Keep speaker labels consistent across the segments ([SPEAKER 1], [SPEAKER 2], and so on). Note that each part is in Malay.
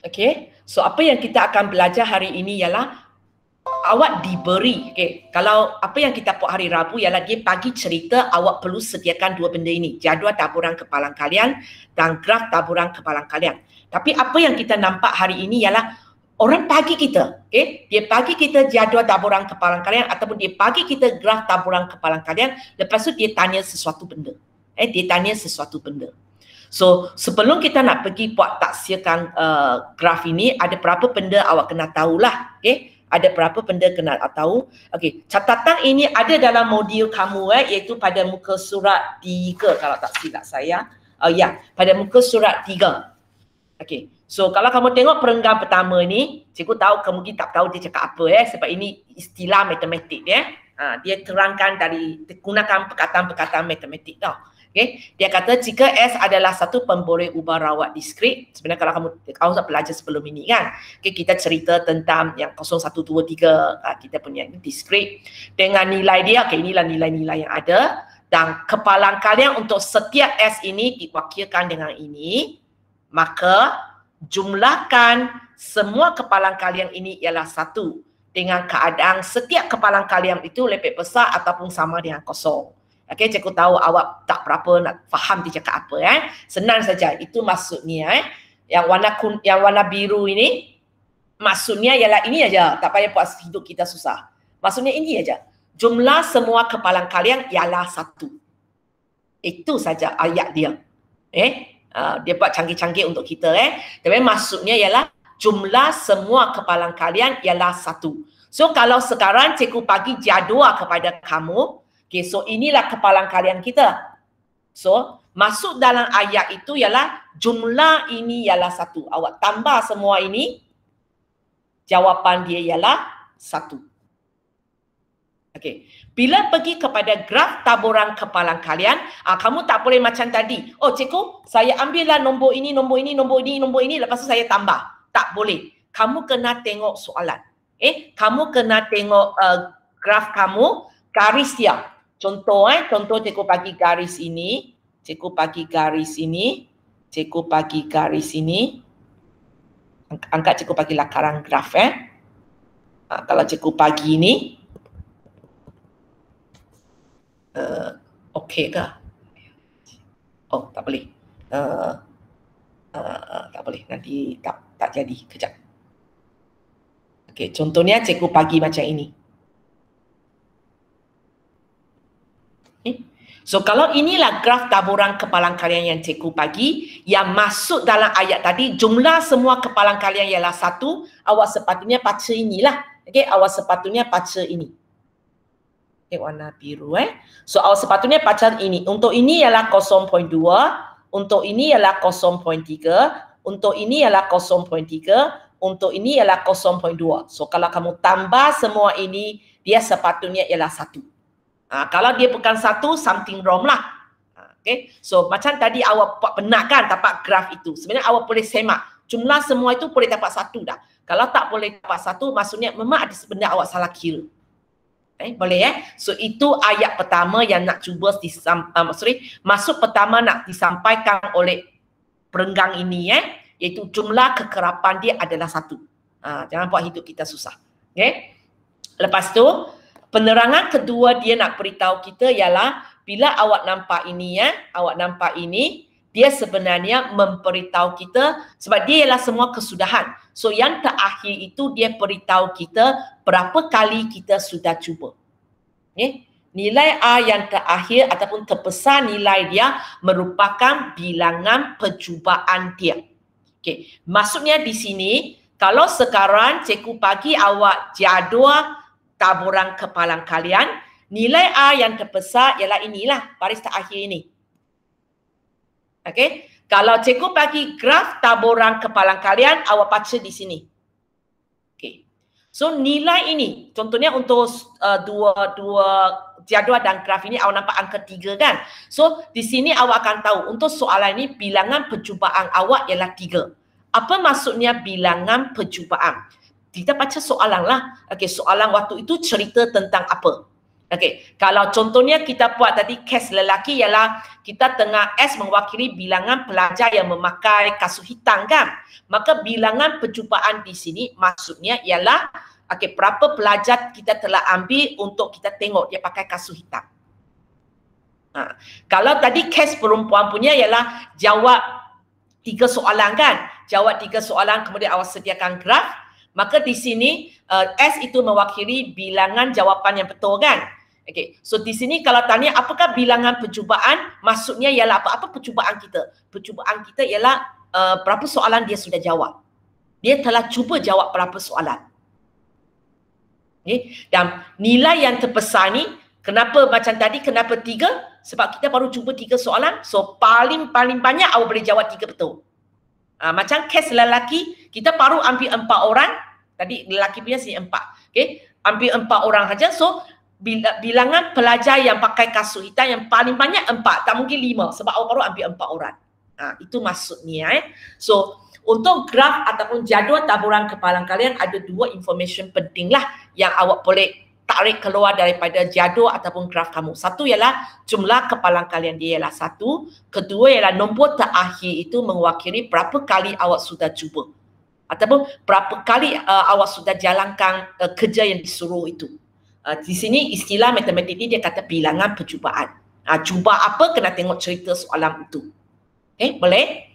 [SPEAKER 1] Okey. So apa yang kita akan belajar hari ini ialah awak diberi, kalau apa yang kita buat hari Rabu ialah dia bagi cerita awak perlu sediakan dua benda ini, jadual taburan kepalang kalian dan graf taburan kepalang kalian. Tapi apa yang kita nampak hari ini ialah orang bagi kita, dia bagi kita jadual taburan kepalang kalian ataupun dia bagi kita graf taburan kepalang kalian, lepas tu dia tanya sesuatu benda. Dia tanya sesuatu benda. So, sebelum kita nak pergi buat taksirkan graf ini, ada berapa benda awak kena tahulah, ada berapa benda kena tahu. Okey, catatan ini ada dalam modul kamu iaitu pada muka surat 3 kalau tak silap saya. Pada muka surat 3. Okey. So kalau kamu tengok perenggan pertama ni, cikgu tahu kamu mungkin tak tahu dia cakap apa sebab ini istilah matematik dia. Dia terangkan dari gunakan perkataan-perkataan matematik tau. Dia kata jika S adalah satu pemboreh ubah rawat diskrit, sebenarnya kalau kamu dah belajar sebelum ini kan, kita cerita tentang yang 0, 1, 2, 3, kita punya diskrit dengan nilai dia, inilah nilai-nilai yang ada dan kepalang kalian untuk setiap S ini diwakilkan dengan ini, maka jumlahkan semua kepalang kalian ini ialah 1 dengan keadaan setiap kepalang kalian itu lebih besar ataupun sama dengan 0. Okey, cikgu tahu awak tak berapa nak faham dia cakap apa Senang saja. Itu maksudnya yang warna biru ini maksudnya ialah ini aja. Tak payah buat hidup kita susah. Maksudnya ini aja. Jumlah semua kepalang kalian ialah 1. Itu saja ayat dia. Dia buat canggih-canggih untuk kita Tapi maksudnya ialah jumlah semua kepalang kalian ialah 1. So kalau sekarang cikgu bagi jadual kepada kamu, so inilah kepalang kalian kita. So, masuk dalam ayat itu ialah jumlah ini ialah 1. Awak tambah semua ini, jawapan dia ialah 1. Okey. Bila pergi kepada graf taburan kepalang kalian, kamu tak boleh macam tadi. Oh cikgu, saya ambillah nombor ini, nombor ini, nombor ini, nombor ini, lepas tu saya tambah. Tak boleh. Kamu kena tengok soalan. Kamu kena tengok graf kamu, garis dia. Contoh cikgu bagi garis ini, cikgu bagi garis ini, cikgu bagi garis ini. Angkat cikgu bagi lakaran graf kalau cikgu bagi ini, okey ke? Oh, tak boleh. Tak boleh. Nanti tak jadi. Kejap. Okey, contohnya cikgu bagi macam ini. So kalau inilah graf taburan kepalang kalian yang cikgu bagi, yang masuk dalam ayat tadi, jumlah semua kepalang kalian ialah 1, awak sepatutnya baca inilah. Awak sepatutnya baca ini. Warna biru So awak sepatutnya baca ini. Untuk ini ialah 0.2, untuk ini ialah 0.3, untuk ini ialah 0.3, untuk ini ialah 0.2. So kalau kamu tambah semua ini, dia sepatutnya ialah 1. Kalau dia bukan 1, something wrong lah. So macam tadi awak buat benar kan dapat graf itu. Sebenarnya awak boleh semak. Jumlah semua itu boleh dapat 1 dah. Kalau tak boleh dapat 1, maksudnya memang ada benda awak salah kira. Boleh So itu ayat pertama yang nak cuba masuk pertama nak disampaikan oleh perenggang ini iaitu jumlah kekerapan dia adalah 1. Jangan buat hidup kita susah. Lepas tu penerangan kedua dia nak beritahu kita ialah bila awak nampak ini awak nampak ini, dia sebenarnya memberitahu kita sebab dia ialah semua kesudahan. So yang terakhir itu dia beritahu kita berapa kali kita sudah cuba. Nilai A yang terakhir ataupun terbesar nilai dia merupakan bilangan percubaan dia. Maksudnya di sini kalau sekarang cikgu bagi awak jadual taburan kepalang kalian, nilai A yang terbesar ialah inilah, baris terakhir ini. Kalau cikgu bagi graf taburan kepalang kalian, awak baca di sini. So nilai ini, contohnya untuk dua jadual dan graf ini, awak nampak angka 3 kan? So di sini awak akan tahu, untuk soalan ini bilangan percubaan awak ialah 3. Apa maksudnya bilangan percubaan? Kita baca soalan lah. Soalan waktu itu cerita tentang apa? Okey, kalau contohnya kita buat tadi kes lelaki ialah kita tengah S mewakili bilangan pelajar yang memakai kasut hitam kan. Maka bilangan percubaan di sini maksudnya ialah okey, berapa pelajar kita telah ambil untuk kita tengok dia pakai kasut hitam. Kalau tadi kes perempuan punya ialah jawab 3 soalan kan. Jawab 3 soalan kemudian awak sediakan graf. Maka di sini S itu mewakili bilangan jawapan yang betul kan. Okay. So di sini kalau tanya apakah bilangan percubaan, maksudnya ialah apa? Apa percubaan kita? Percubaan kita ialah berapa soalan dia sudah jawab. Dia telah cuba jawab berapa soalan. Okay. Dan nilai yang terbesar ni, kenapa macam tadi, kenapa 3? Sebab kita baru cuba 3 soalan. So paling banyak awak boleh jawab 3 betul. Macam kes lelaki, kita baru ambil 4 orang. Tadi lelaki punya sini 4. Okay. Ambil 4 orang saja. So bilangan pelajar yang pakai kasut hitam yang paling banyak 4, tak mungkin 5 sebab awak baru ambil 4 orang. Itu maksudnya. So untuk graf ataupun jadual taburan kepalan kalian ada 2 information penting lah yang awak boleh tarik keluar daripada jadual ataupun graf kamu. Satu ialah jumlah kepalan kalian dia ialah 1. Kedua ialah nombor terakhir itu mewakili berapa kali awak sudah cuba ataupun berapa kali awak sudah jalankan kerja yang disuruh itu. Di sini istilah matematik ni dia kata bilangan percubaan. Cuba apa kena tengok cerita soalan itu. Okay, boleh?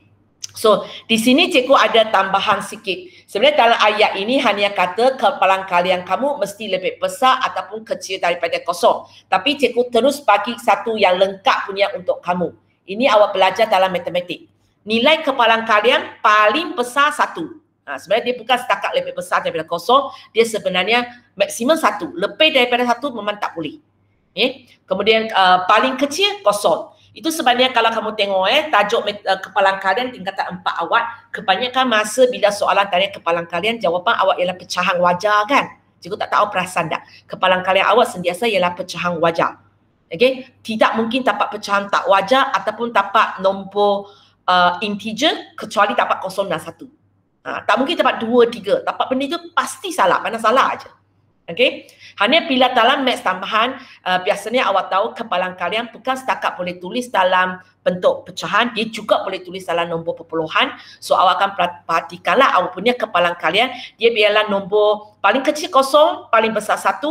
[SPEAKER 1] So, di sini cikgu ada tambahan sikit. Sebenarnya dalam ayat ini hanya kata kepalan kalian kamu mesti lebih besar ataupun kecil daripada kosong. Tapi cikgu terus bagi satu yang lengkap punya untuk kamu. Ini awak belajar dalam matematik. Nilai kepalan kalian paling besar 1. Sebenarnya dia bukan setakat lebih besar daripada kosong, dia sebenarnya maksimum 1. Lebih daripada 1 memang tak boleh. Kemudian paling kecil kosong. Itu sebabnya kalau kamu tengok tajuk kepalan kalian tingkatan 4 awak, kebanyakan masa bila soalan tanya kepalan kalian, jawapan awak ialah pecahan wajar kan. Cikgu tak tahu perasan tak? Kepalan kalian awak sentiasa ialah pecahan wajar. Okay? Tidak mungkin dapat pecahan tak wajar ataupun dapat nombor integer kecuali dapat 0 dan 1. Tak mungkin dapat 2, 3. Dapat benda itu pasti salah. Mana salah aja. Okay? Hanya bila dalam maths tambahan, biasanya awak tahu kepalan kalian bukan setakat boleh tulis dalam bentuk pecahan, dia juga boleh tulis dalam nombor perpuluhan. So awak akan perhatikanlah awak punya kepalan kalian, dia biarlah nombor paling kecil 0, paling besar 1.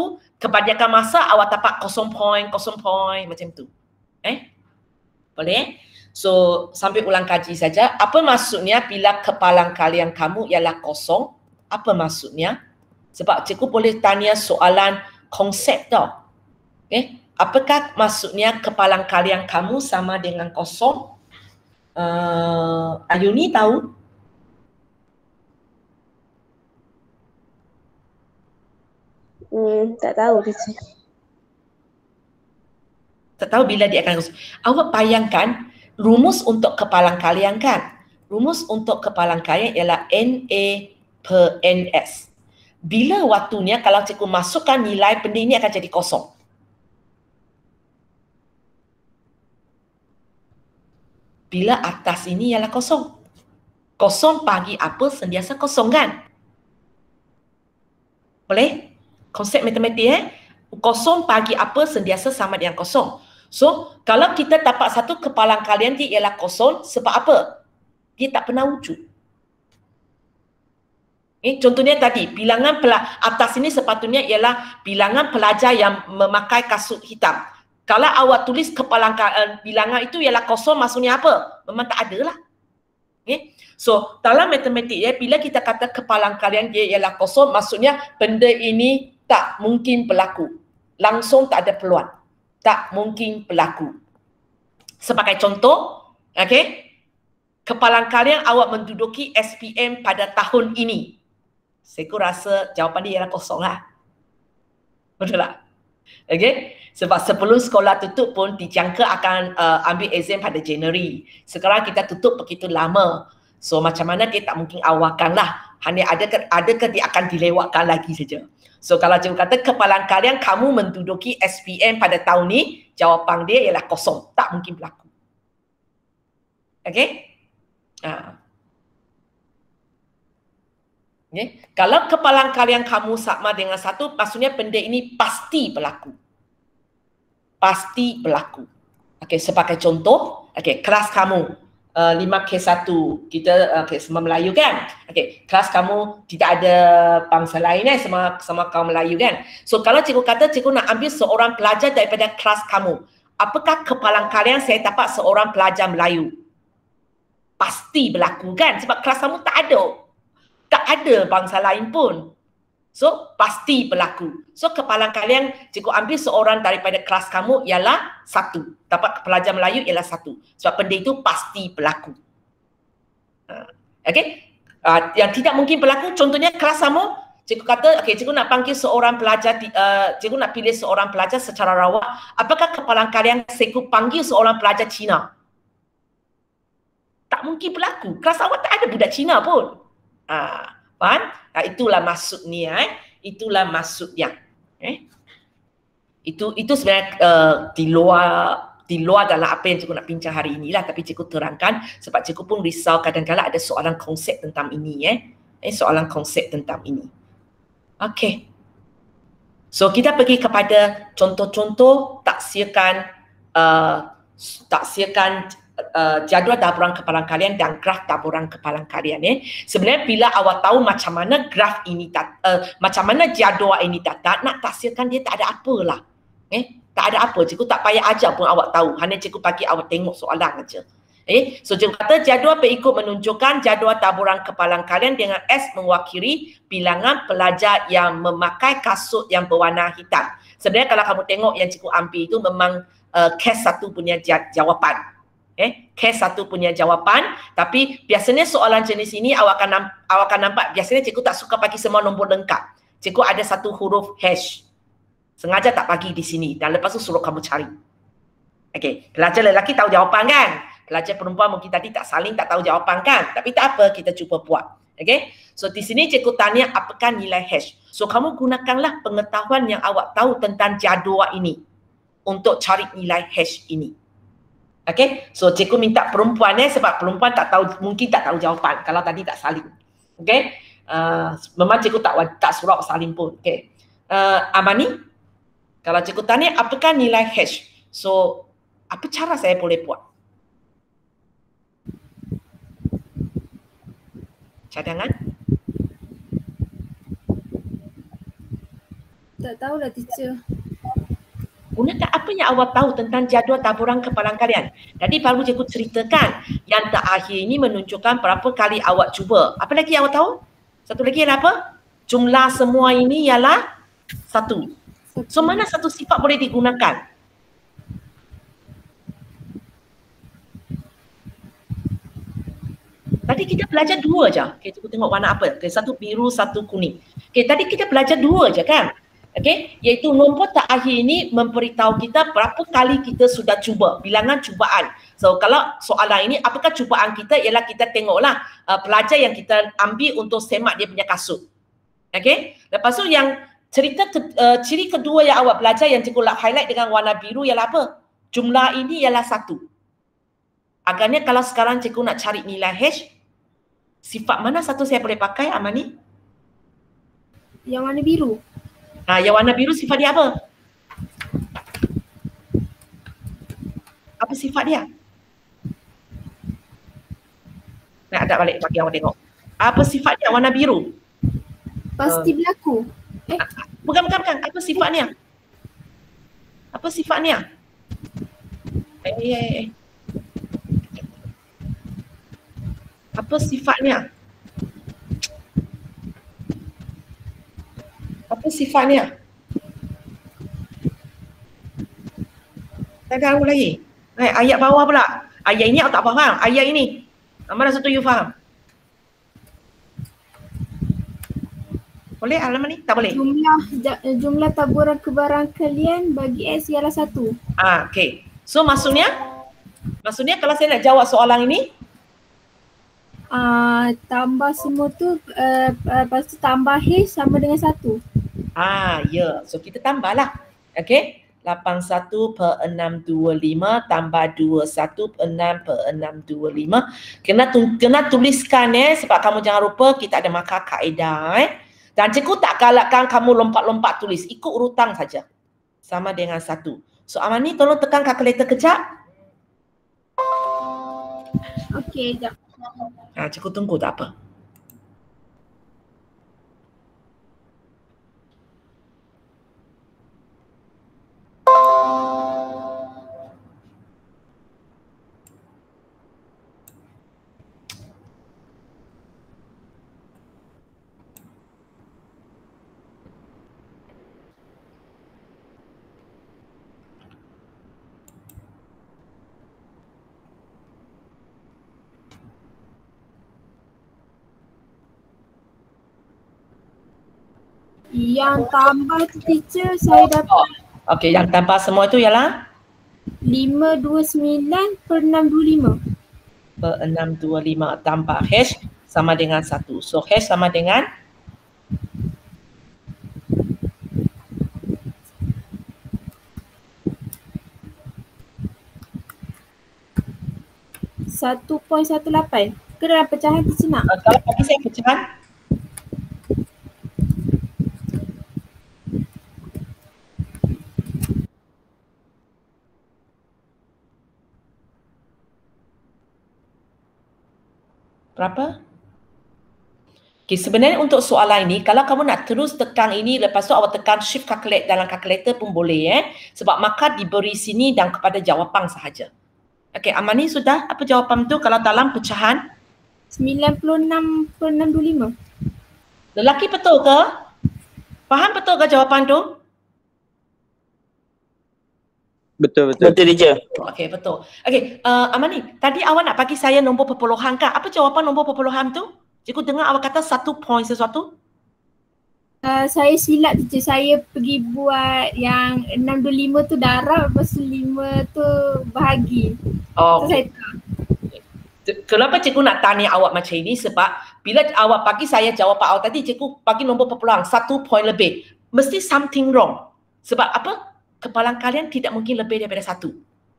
[SPEAKER 1] Kebanyakan masa awak dapat 0 point macam tu. Boleh? So, sampai ulang kaji saja. Apa maksudnya bila kepalan kalian kamu ialah 0? Apa maksudnya? Sebab cikgu boleh tanya soalan konsep tau. Apakah maksudnya kepalan kalian kamu sama dengan 0? Ayuni tahu?
[SPEAKER 2] Tak tahu.
[SPEAKER 1] Tak tahu bila dia akan 0. Awak bayangkan rumus untuk kepalan kalian kan? Rumus untuk kepalan kalian ialah NA per NS. Bila waktunya kalau cikgu masukkan nilai benda ini akan jadi 0. Bila atas ini ialah 0. 0 bagi apa sentiasa 0 kan? Boleh? Konsep matematik 0 bagi apa sentiasa sama dengan 0. So, kalau kita dapat satu kepalan kalian dia ialah 0, sebab apa? Dia tak pernah wujud. Contohnya tadi, bilangan atas ini sepatutnya ialah bilangan pelajar yang memakai kasut hitam. Kalau awak tulis kepalan bilangan itu ialah 0, maksudnya apa? Memang tak ada lah. So, dalam matematik bila kita kata kepalan kalian dia ialah 0, maksudnya benda ini tak mungkin berlaku. Langsung tak ada peluang. Tak mungkin berlaku. Sebagai contoh, kepalan kalian awak menduduki SPM pada tahun ini. Saya rasa jawapan dia ialah 0 lah. Betul tak? Sebab sebelum sekolah tutup pun dijangka akan ambil exam pada Januari. Sekarang kita tutup begitu lama. So macam mana dia tak mungkin awakkan lah. Hanya adakah dia akan dilewatkan lagi saja. So kalau cikgu kata kepalan kalian kamu menduduki SPM pada tahun ni, jawapan dia ialah 0. Tak mungkin berlaku. Kalau kepalan kalian kamu sama dengan 1, maksudnya benda ini pasti berlaku. pasti berlaku. Okey, sebagai contoh, okey, kelas kamu 5K1 kita semua Melayu kan. Okey, kelas kamu tidak ada bangsa lain semua kaum Melayu kan. So kalau cikgu kata cikgu nak ambil seorang pelajar daripada kelas kamu, apakah kepalang kalian saya dapat seorang pelajar Melayu? Pasti berlaku kan, sebab kelas kamu tak ada bangsa lain pun. So pasti berlaku. So kepalang kalian cikgu ambil seorang daripada kelas kamu ialah 1. Dapat pelajar Melayu ialah 1. Sebab benda itu pasti berlaku. Okey. Yang tidak mungkin berlaku contohnya kelas kamu, cikgu kata okey cikgu nak panggil seorang pelajar, cikgu nak pilih seorang pelajar secara rawat. Apakah kepalang kalian cikgu panggil seorang pelajar Cina? Tak mungkin berlaku. Kelas awak tak ada budak Cina pun. Faham? Itulah maksudnya. Itulah maksudnya. Itu sebenarnya di luar dalam apa yang cikgu nak bincang hari inilah, tapi cikgu terangkan sebab cikgu pun risau kadang-kadang ada soalan konsep tentang ini. Soalan konsep tentang ini. Okey. So kita pergi kepada contoh-contoh taksirkan jadual daburan kepalang kalian dan graf daburan kepalang kalian. Sebenarnya bila awak tahu macam mana graf ini macam mana jadual ini datang, nak taksirkan dia tak ada apalah. Tak ada apa, cikgu tak payah ajar pun awak tahu, hanya cikgu bagi awak tengok soalan aja. So cikgu kata jadual berikut menunjukkan jadual taburan kepalang kalian dengan S mewakili bilangan pelajar yang memakai kasut yang berwarna hitam. Sebenarnya kalau kamu tengok yang cikgu ambil itu memang case 1 punya jawapan. Case 1 punya jawapan, tapi biasanya soalan jenis ini awak akan nampak biasanya cikgu tak suka bagi semua nombor lengkap. Cikgu ada satu huruf hash. Sengaja tak bagi di sini dan lepas tu suruh kamu cari. Okey, pelajar lelaki tahu jawapan kan? Pelajar perempuan mungkin tadi tak tahu jawapan kan? Tapi tak apa, kita cuba buat. Okey. So di sini cikgu tanya apakah nilai hash. So kamu gunakanlah pengetahuan yang awak tahu tentang jadual ini untuk cari nilai hash ini. Okay, so cikgu minta perempuan sebab perempuan mungkin tak tahu jawapan kalau tadi tak salin. Okay, memang cikgu tak suruh salin pun. Okay, Amani, kalau cikgu tanya apakah nilai hash, so apa cara saya boleh buat? Cadangan?
[SPEAKER 2] Tak tahulah teacher.
[SPEAKER 1] Gunakan apa yang awak tahu tentang jadual taburan kepalang kalian. Tadi baru cikgu ceritakan yang terakhir ini menunjukkan berapa kali awak cuba. Apa lagi awak tahu? Satu lagi ialah apa? Jumlah semua ini ialah 1. So mana satu sifat boleh digunakan? Tadi kita belajar 2 je. Okay, cikgu tengok warna apa. Okay, satu biru, satu kuning. Okay, tadi kita belajar 2 je kan? Okey, iaitu nombor terakhir ini memberitahu kita berapa kali kita sudah cuba, bilangan cubaan. So kalau soalan ini apakah cubaan kita ialah kita tengoklah pelajar yang kita ambil untuk semak dia punya kasut. Okey, lepas tu yang ciri kedua yang awak belajar yang cikgu highlight dengan warna biru ialah apa? Jumlah ini ialah 1. Agaknya kalau sekarang cikgu nak cari nilai hash, sifat mana satu saya boleh pakai, Amani?
[SPEAKER 2] Yang warna biru.
[SPEAKER 1] Yang warna biru sifat dia apa? Apa sifat dia? Nak ada balik bagi awak tengok. Apa sifat dia warna biru?
[SPEAKER 2] Pasti berlaku.
[SPEAKER 1] Bukan. Apa sifatnya? Apa sifatnya? Apa sifatnya? Apa sifatnya? Tak tahu lagi. Ayat bawah pula. Ayat ini aku tak faham. Ayat ini. Mana satu you faham? Boleh halaman ni? Tak boleh?
[SPEAKER 2] Jumlah taburan kepalang kalian bagi S ialah 1.
[SPEAKER 1] Okay. So maksudnya kalau saya nak jawab soalan ini,
[SPEAKER 2] tambah semua tu lepas tu tambah H sama dengan 1.
[SPEAKER 1] Ya. So kita tambahlah. Okay. 81 per 625 tambah 21 per 6 per 625. Kena tuliskan sebab kamu jangan lupa kita ada markah kaedah Dan cikgu tak galakkan kamu lompat-lompat tulis. Ikut urutan saja. Sama dengan 1. So Amani tolong tekan kalkulator kejap.
[SPEAKER 2] Okey, jap.
[SPEAKER 1] Cikgu tunggu tak apa.
[SPEAKER 2] Yang tambah tu teacher saya dapat
[SPEAKER 1] Okey, yang tambah semua itu ialah
[SPEAKER 2] 529 per 625.
[SPEAKER 1] per 625 tambah hash sama dengan 1. So hash sama dengan
[SPEAKER 2] 1.18. Ke dalam pecahan teacher nak?
[SPEAKER 1] kalau bagi saya pecahan berapa? Okay, sebenarnya untuk soalan ini, kalau kamu nak terus tekan ini, lepas tu awak tekan shift calculate dalam kalkulator pun boleh sebab maka diberi sini dan kepada jawapan sahaja. Okey, Amani sudah? Apa jawapan tu kalau dalam pecahan?
[SPEAKER 2] 96 per 625.
[SPEAKER 1] Lelaki betul ke? Faham betul ke jawapan tu?
[SPEAKER 3] Betul teacher.
[SPEAKER 1] Okey, betul. Okey, Amani, tadi awak nak bagi saya nombor perpuluhan kan? Apa jawapan nombor perpuluhan tu? Cikgu dengar awak kata 1 point sesuatu.
[SPEAKER 2] Saya silap teacher, saya pergi buat yang 625 tu darab, lepas tu 5 tu bahagi.
[SPEAKER 1] Oh,
[SPEAKER 2] So saya
[SPEAKER 1] kenapa cikgu nak tanya awak macam ini? Sebab bila awak bagi saya jawapan awak tadi, cikgu bagi nombor perpuluhan 1 point lebih. Mesti something wrong. Sebab apa? Kepalan kalian tidak mungkin lebih daripada 1.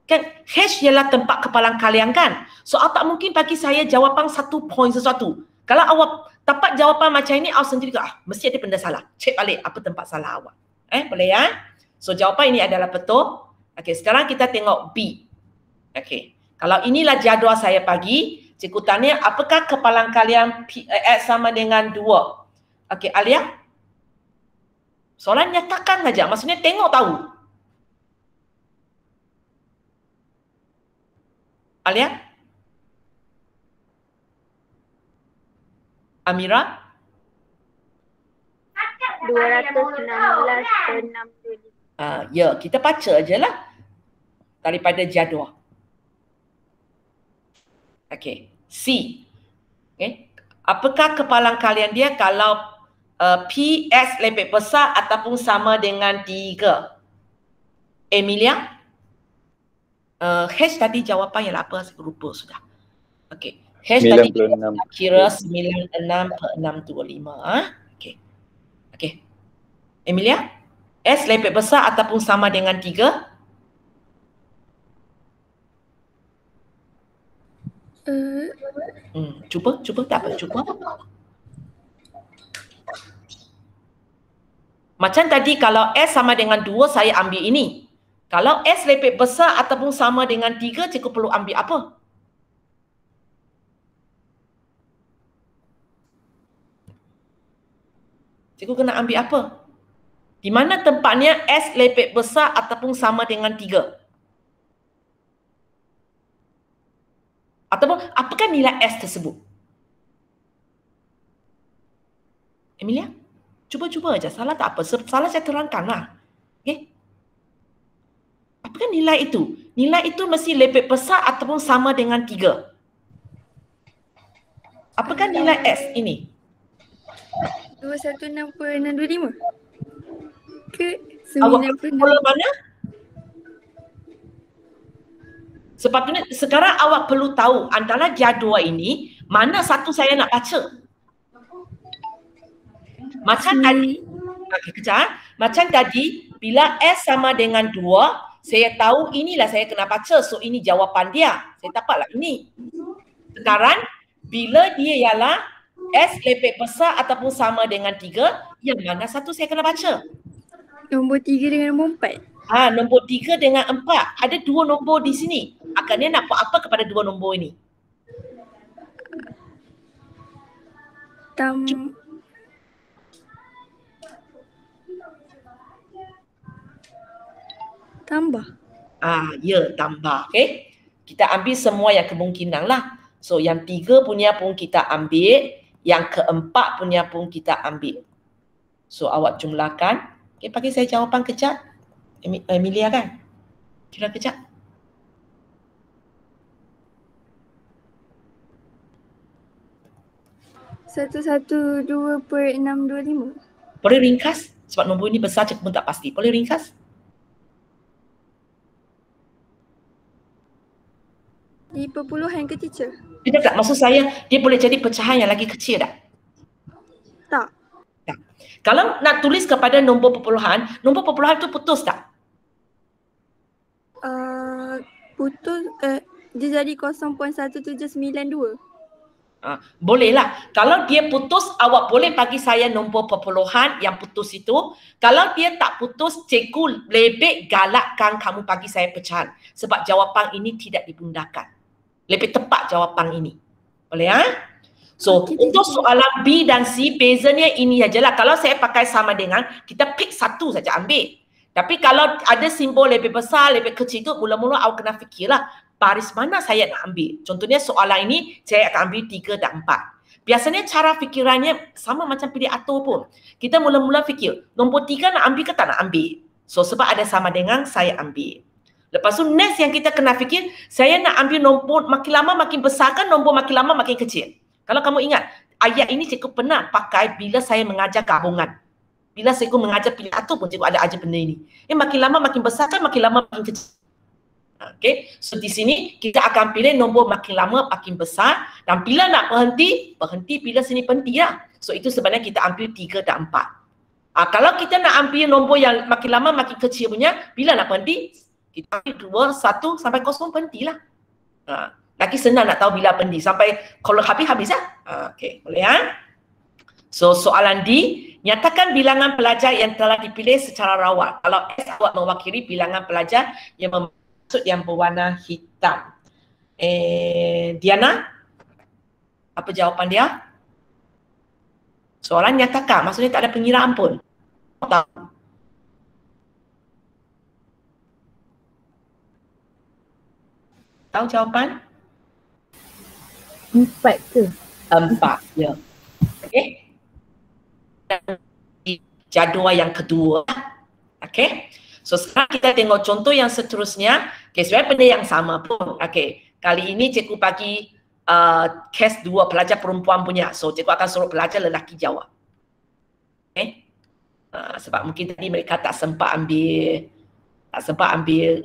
[SPEAKER 1] Kan hash ialah tempat kepalan kalian kan? So awak tak mungkin bagi saya jawapan 1 point sesuatu. Kalau awak dapat jawapan macam ini, awak sendiri mesti ada benda salah. Cek balik apa tempat salah awak. Boleh ya? So jawapan ini adalah betul. Okey, sekarang kita tengok B. Okey. Kalau inilah jadual saya bagi, cikgu tanya apakah kepalan kalian X sama dengan 2? Okey, Alia? Soalan nyatakan saja, maksudnya tengok tahu. Alia? Amira?
[SPEAKER 4] 216 per 625.
[SPEAKER 1] Ya, kita baca je lah daripada jadual. Okey, C. Okay. Apakah kepalan kalian dia kalau PS lebih besar ataupun sama dengan 3? Emilia? H tadi jawapan ialah apa? Saya lupa sudah. Okey. H tadi kira 96 per 625. Okey. Okey. Emilia? S lebih besar ataupun sama dengan 3? Cuba tak apa, cuba. Macam tadi kalau S sama dengan 2 saya ambil ini. Kalau S lebih besar ataupun sama dengan 3, cikgu perlu ambil apa? Cikgu kena ambil apa? Di mana tempatnya S lebih besar ataupun sama dengan 3? Ataupun apakah nilai S tersebut? Emilia? Cuba-cuba aja. Salah tak apa. Salah saya terangkanlah. Okey? Apakah nilai itu? Nilai itu mesti lebih besar ataupun sama dengan 3. Apakah nilai S ini?
[SPEAKER 4] 216 per 625 ke
[SPEAKER 1] Awak
[SPEAKER 4] 96?
[SPEAKER 1] mula mana? Sebab tu sekarang awak perlu tahu antara jadual ini mana satu saya nak baca. Macam tadi, macam tadi bila S sama dengan 2, saya tahu inilah saya kena baca. So ini jawapan dia. Saya dapatlah ini. Sekarang bila dia ialah S lebih besar ataupun sama dengan 3, yang mana satu saya kena baca?
[SPEAKER 4] Nombor 3 dengan nombor 4.
[SPEAKER 1] Nombor 3 dengan 4. Ada 2 nombor di sini. Akaknya nak buat apa kepada 2 nombor ini?
[SPEAKER 4] Tambah.
[SPEAKER 1] Ya, tambah. Okay. Kita ambil semua yang kemungkinan lah. So, yang 3 punya pun kita ambil. Yang keempat punya pun kita ambil. So, awak jumlahkan. Okay, bagi saya jawapan kejap. Emilia kan? Kira kejap.
[SPEAKER 4] Satu 2/625.
[SPEAKER 1] Boleh ringkas? Sebab nombor ini besar, cikgu pun tak pasti. Boleh ringkas?
[SPEAKER 4] Di perpuluhan ke teacher?
[SPEAKER 1] Tidak tak, maksud saya dia boleh jadi pecahan yang lagi kecil tak?
[SPEAKER 4] Tak.
[SPEAKER 1] Tak. Kalau nak tulis kepada nombor perpuluhan tu putus tak?
[SPEAKER 4] Putus, dia jadi 0.1792.
[SPEAKER 1] Bolehlah. Kalau dia putus, awak boleh bagi saya nombor perpuluhan yang putus itu. Kalau dia tak putus, cikgu lebih galakkan kamu bagi saya pecahan. Sebab jawapan ini tidak dibundakan. Lebih tepat jawapan ini. Boleh So, untuk soalan B dan C, bezanya ini sajalah. Kalau saya pakai sama dengan, kita pick satu saja ambil. Tapi kalau ada simbol lebih besar, lebih kecil itu, mula-mula awak kena fikirlah. Baris mana saya nak ambil? Contohnya soalan ini, saya akan ambil 3 dan 4. Biasanya cara fikirannya sama macam pilih atur pun. Kita mula-mula fikir, nombor 3 nak ambil ke tak nak ambil? So, sebab ada sama dengan, saya ambil. Lepas tu next yang kita kena fikir, saya nak ambil nombor makin lama makin besar kan nombor makin lama makin kecil. Kalau kamu ingat, ayat ini cikgu pernah pakai bila saya mengajar gabungan. Bila cikgu mengajar pilih atur pun cikgu ada ajar benda ini. Makin lama makin besar kan makin lama makin kecil. Okay, so di sini kita akan pilih nombor makin lama makin besar dan bila nak berhenti bila sini berhenti lah. So itu sebenarnya kita ambil 3 dan 4. Kalau kita nak ambil nombor yang makin lama makin kecil punya, bila nak berhenti? Kita ambil 2, 1 sampai kosong berhentilah. Lagi senang nak tahu bila berhenti. Sampai kalau habis lah. Okay, boleh So soalan D, nyatakan bilangan pelajar yang telah dipilih secara rawat. Kalau S awak mewakili bilangan pelajar yang maksud yang berwarna hitam. Diana, apa jawapan dia? Soalan nyatakan, maksudnya tak ada pengiraan pun. Tahu jawapan?
[SPEAKER 2] 4 ke?
[SPEAKER 1] 4, ya. Okey. Jadual yang kedua. Okey. So sekarang kita tengok contoh yang seterusnya. Okey, sebenarnya benda yang sama pun. Okey. Kali ini cikgu bagi kes 2 pelajar perempuan punya. So cikgu akan suruh pelajar lelaki jawab. Okey. Sebab mungkin tadi mereka tak sempat ambil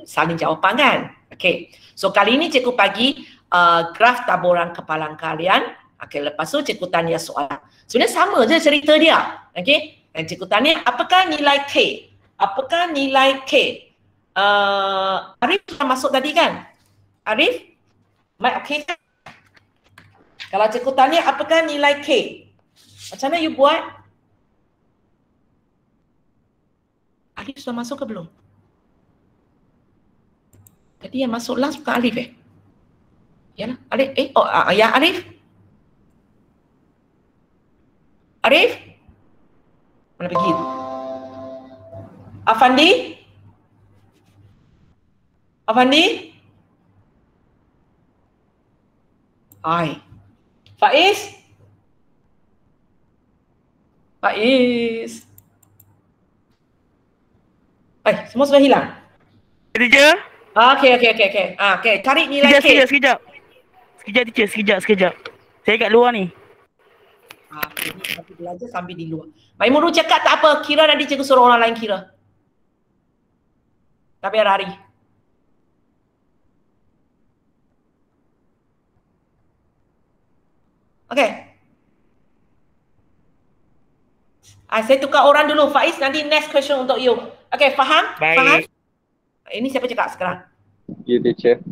[SPEAKER 1] salin jawapan kan. Okey. So kali ini cikgu bagi graf taburan kepalan kalian. Okey, lepas tu cikgu tanya soalan. Sebenarnya sama je cerita dia. Okey. Dan cikgu tanya apakah nilai K? Apakah nilai K? Arif sudah masuk tadi kan? Arif? Mic okey kan? Kalau cikgu tanya apakah nilai K? Macam mana you buat? Arif sudah masuk ke belum? Tadi yang masuk last bukan Arif Yalah, Arif. Ya Arif? Arif? Mana pergi tu? Afandi? Afandi? Hai. Faiz? Faiz? Semua sudah hilang?
[SPEAKER 3] Teacher?
[SPEAKER 1] Okey. Okey, cari nilai K.
[SPEAKER 3] Sekejap. Sekejap. Saya kat luar ni.
[SPEAKER 1] Okay, sambil belajar sambil di luar. Maimunul cakap tak apa, kira nanti cikgu suruh orang lain kira. Tak payah lari. Okey. Saya tukar orang dulu. Faiz, nanti next question untuk you. Okey, faham?
[SPEAKER 3] Baik.
[SPEAKER 1] Faham? Ini siapa cakap sekarang?
[SPEAKER 3] Ya, teacher.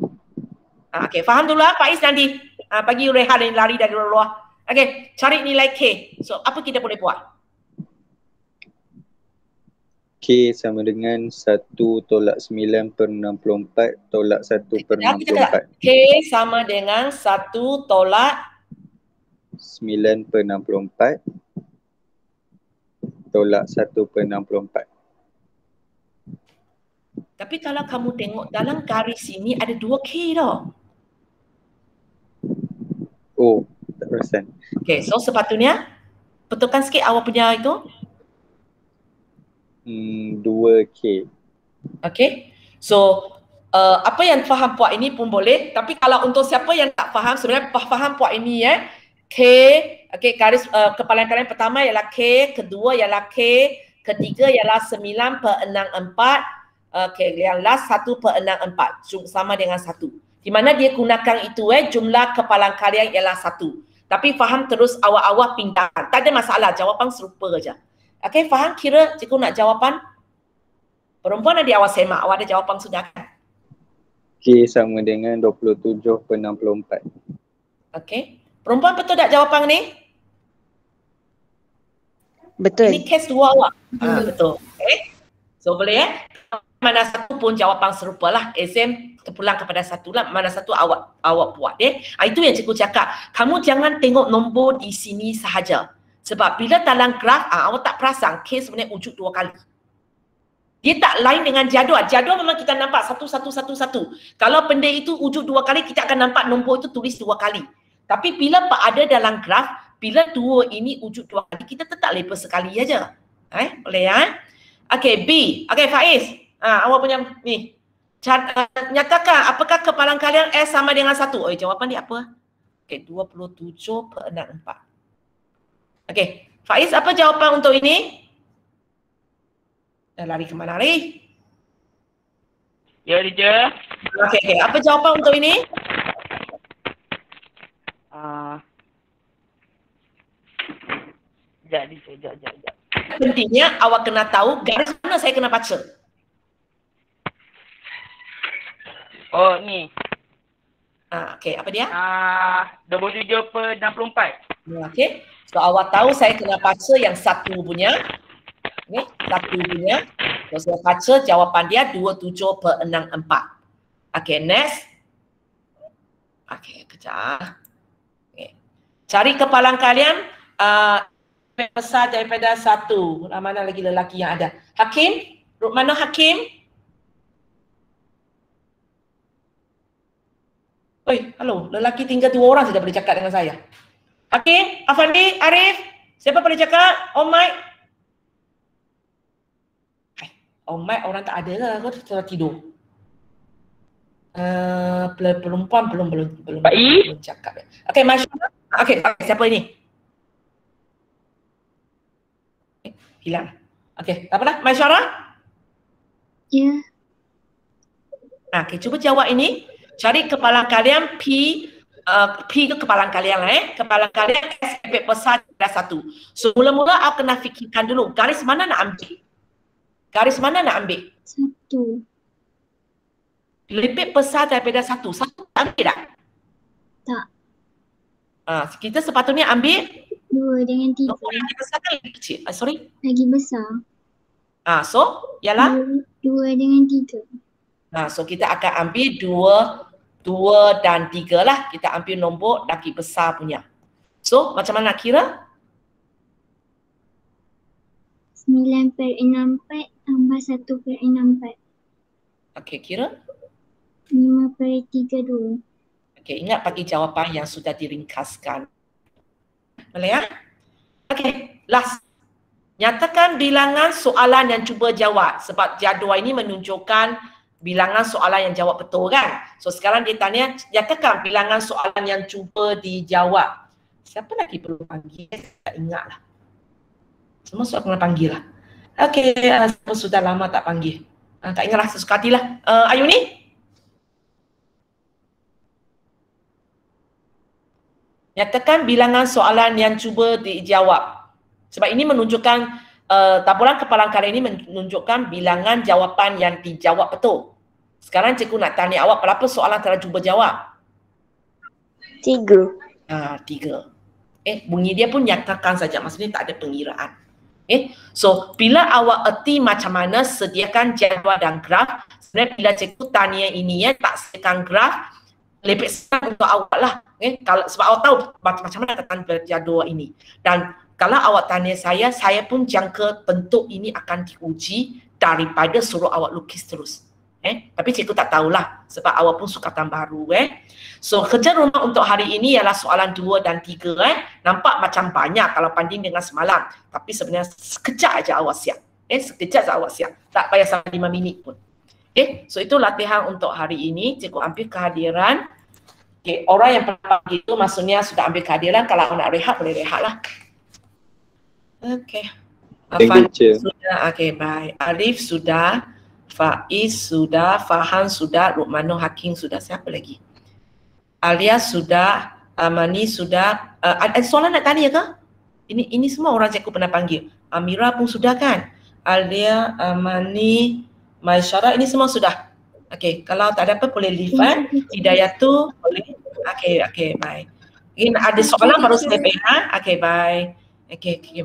[SPEAKER 1] Okey, faham dulu Faiz nanti. Bagi rehat dan lari dari luar. Okey, cari nilai K. So, apa kita boleh buat?
[SPEAKER 5] K sama dengan 1 tolak 9 per 64 tolak 1 per
[SPEAKER 1] Kita kata
[SPEAKER 5] 64.
[SPEAKER 1] K sama dengan 1 tolak
[SPEAKER 5] 9 per 64 tolak 1 per 64.
[SPEAKER 1] Tapi kalau kamu tengok dalam garis ini ada 2K tau.
[SPEAKER 5] Oh, tak perasan.
[SPEAKER 1] Okay, so sepatutnya betulkan sikit awak punya itu.
[SPEAKER 5] 2K.
[SPEAKER 1] Okay, so apa yang faham puak ini pun boleh. Tapi kalau untuk siapa yang tak faham, sebenarnya faham puak ini K, okay, garis kepala kalian pertama ialah K, kedua ialah K, ketiga ialah 9 per 64. Okay, yang last 1 per 64 sama dengan 1. Di mana dia gunakan itu jumlah kepala kalian ialah 1. Tapi faham terus awak-awak pintar. Tak ada masalah, jawapan serupa saja. Okay, faham kira cikgu nak jawapan? Perempuan ada awak semak, awak ada jawapan sudah kan?
[SPEAKER 5] K sama dengan 27 per 64.
[SPEAKER 1] Okay, perempuan betul tak jawapan ni?
[SPEAKER 6] Betul.
[SPEAKER 1] Ini case 2 awak. Betul. Okay, so boleh mana satu pun jawapan serupa lah. Exam terpulang kepada satu lah. Mana satu awak buat. Itu yang cikgu cakap. Kamu jangan tengok nombor di sini sahaja. Sebab bila dalam graf, awak tak perasan K sebenarnya wujud 2 kali. Dia tak lain dengan jadual. Jadual memang kita nampak 1, 1, 1, 1. Kalau benda itu wujud 2 kali, kita akan nampak nombor itu tulis 2 kali. Tapi bila ada dalam graf, bila 2 ini wujud 2 kali, kita tetap label sekali aja. Boleh ya? Okay, B. Okay, Faiz. Awak punya ni. Nyatakan apakah kepalan kalian S sama dengan 1? Oh, jawapan dia apa? Okay, 27 per 64. Okay, Faiz apa jawapan untuk ini? Dah lari ke mana lari?
[SPEAKER 3] Ya, teacher.
[SPEAKER 1] Okay. Apa jawapan untuk ini?
[SPEAKER 3] Sekejap.
[SPEAKER 1] Pentingnya awak kena tahu garis mana saya kena baca.
[SPEAKER 3] Oh, ni.
[SPEAKER 1] Okay, apa dia?
[SPEAKER 3] 27 per 64.
[SPEAKER 1] Okay. So awak tahu saya kena baca yang 1 punya. Okay, 1 punya. So saya baca jawapan dia 27 per 64. Okay, next. Okay, kejap. Okay. Cari kepalan kalian. Besar daripada 1. Mana lagi lelaki yang ada? Hakim? Mana Hakim? Oi, halo, lelaki tinggal 2 orang saja boleh cakap dengan saya. Hakim, Afandi, Arif, siapa boleh cakap? Oh Mike. Oh Mike orang tak ada lah, aku sudah tidur. Perempuan belum cakap. Okey, Masyara. Okey, siapa ini? Hilang. Okey, tak apalah. Masyara?
[SPEAKER 4] Ya.
[SPEAKER 1] Okey, cuba jawab ini. Cari kepala kalian P ke kepala kalian lah Kepala kalian S lebih besar daripada 1. So mula-mula awak kena fikirkan dulu garis mana nak ambil. Garis mana nak ambil? 1. Lebih besar daripada 1. 1 ambil tak?
[SPEAKER 4] Tak.
[SPEAKER 1] Kita sepatutnya ambil
[SPEAKER 4] 2 dengan 3.
[SPEAKER 1] nombor yang lebih besar kan lebih kecil? Sorry.
[SPEAKER 4] Lagi besar.
[SPEAKER 1] So ialah
[SPEAKER 4] 2 dengan 3.
[SPEAKER 1] So kita akan ambil 2 dan 3 lah. Kita ambil nombor lagi besar punya. So macam mana nak kira?
[SPEAKER 4] 9 per 64 tambah 1 per 64.
[SPEAKER 1] Okey, kira?
[SPEAKER 4] 5 per 32.
[SPEAKER 1] Okey, ingat bagi jawapan yang sudah diringkaskan. Boleh ya? Okey, last. Nyatakan bilangan soalan yang cuba jawab. Sebab jadual ini menunjukkan bilangan soalan yang jawab betul kan? So sekarang dia tanya, nyatakan bilangan soalan yang cuba dijawab. Siapa lagi perlu panggil? Tak ingat lah. Semua soal kena panggil lah. Okey, sudah lama tak panggil. Tak ingat lah, sesuka hati lah. Ayu ni? Nyatakan bilangan soalan yang cuba dijawab. Sebab ini menunjukkan, taburan kepala kalian ini menunjukkan bilangan jawapan yang dijawab betul. Sekarang cikgu nak tanya awak berapa soalan telah cuba jawab?
[SPEAKER 6] 3.
[SPEAKER 1] 3. Bunyi dia pun nyatakan saja, maksudnya tak ada pengiraan. So bila awak erti macam mana sediakan jadual dan graf, sebenarnya bila cikgu tanya ini tak sediakan graf, lebih senang untuk awak lah. Kalau sebab awak tahu macam mana tentang jadual ini. Dan kalau awak tanya saya pun jangka bentuk ini akan diuji daripada suruh awak lukis terus. Tapi cikgu tak tahulah sebab awak pun sukatan baru. So kerja rumah untuk hari ini ialah soalan 2 dan 3. Nampak macam banyak kalau banding dengan semalam. Tapi sebenarnya sekejap aja awak siap. Sekejap saja awak siap. Tak payah sampai 5 minit pun. So itu latihan untuk hari ini. Cikgu ambil kehadiran. Orang yang pernah pagi itu maksudnya sudah ambil kehadiran. Kalau nak rehat boleh rehat lah. Afan sudah. Baik. Arif sudah. Faiz sudah, Fahan sudah, Rukmano Hakim sudah. Siapa lagi? Alia sudah, Amani sudah. Ada soalan nak tanya ke? Ini semua orang cikgu pernah panggil. Amira pun sudah kan? Alia, Amani, Maisyara, ini semua sudah. Kalau tak ada apa boleh leave kan? Hidayah tu boleh. Baik. Ini ada soalan baru saya bina. Baik.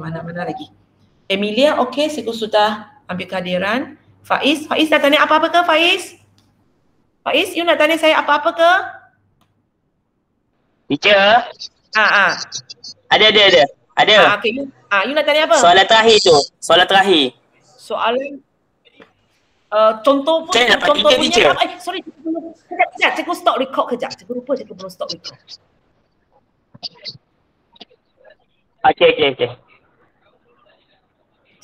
[SPEAKER 1] Mana lagi? Emilia, cikgu sudah ambil kehadiran. Faiz nak tanya apa-apa ke Faiz? Faiz, you nak tanya saya apa-apa ke?
[SPEAKER 6] Teacher. Ada.
[SPEAKER 1] You nak tanya apa?
[SPEAKER 6] Soalan terakhir tu. Soalan
[SPEAKER 1] contoh pun.
[SPEAKER 6] Saya nak panggil teacher.
[SPEAKER 1] Sorry. Kejap, cikgu stop record kejap. Cikgu lupa cikgu belum stop record.
[SPEAKER 6] Okay.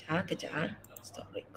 [SPEAKER 1] Kejap. Stop record.